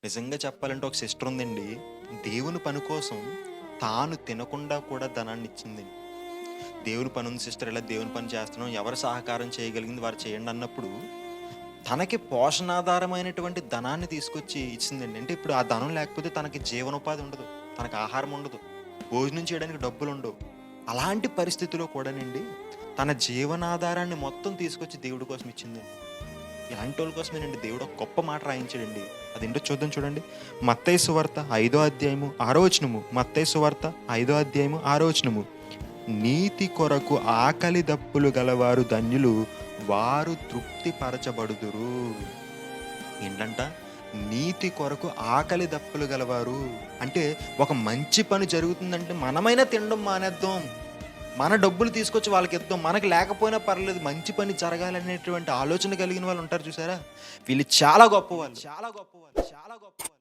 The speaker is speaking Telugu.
నిజంగా చెప్పాలంటే ఒక సిస్టర్ ఉందండి. దేవుని పని కోసం తాను తినకుండా కూడా ధనాన్నిచ్చిందండి. దేవుని పనుంది సిస్టర్, ఇలా దేవుని పని చేస్తున్నాం. ఎవరు సహకారం చేయగలిగింది వారు చేయండి అన్నప్పుడు, తనకి పోషణాధారమైనటువంటి ధనాన్ని తీసుకొచ్చి ఇచ్చిందండి. అంటే ఇప్పుడు ఆ ధనం లేకపోతే తనకి జీవనోపాధి ఉండదు. తనకు ఆహారం ఉండదు. భోజనం చేయడానికి డబ్బులుండవు. అలాంటి పరిస్థితిలో కూడానండి, తన జీవనాధారాన్ని మొత్తం తీసుకొచ్చి దేవుడి కోసం ఇచ్చిందండి. ఇలాంటోళ్ళ కోసమేనండి దేవుడు ఒక గొప్ప మాట రాయించాడండి. అదేంటో చూద్దాం చూడండి. మత్తయి సువార్త 5వ అధ్యాయము 6వ వచనము. మత్తయి సువార్త 5వ అధ్యాయము 6వ వచనము. నీతి కొరకు ఆకలి దప్పులు గలవారు ధన్యులు, వారు తృప్తి పరచబడుదురు. ఏంటంట? నీతి కొరకు ఆకలి దప్పులు గలవారు. అంటే ఒక మంచి పని జరుగుతుందంటే మనమైనా తినడం మానేద్దాం. మన డబ్బులు తీసుకొచ్చి వాళ్ళకిద్దాం. మనకు లేకపోయినా పర్లేదు, మంచి పని జరగాలనేటువంటి ఆలోచన కలిగిన వాళ్ళు ఉంటారు చూసారా? వీళ్ళు చాలా గొప్పవాళ్ళు. చాలా గొప్పవాళ్ళు. చాలా గొప్పవాళ్ళు.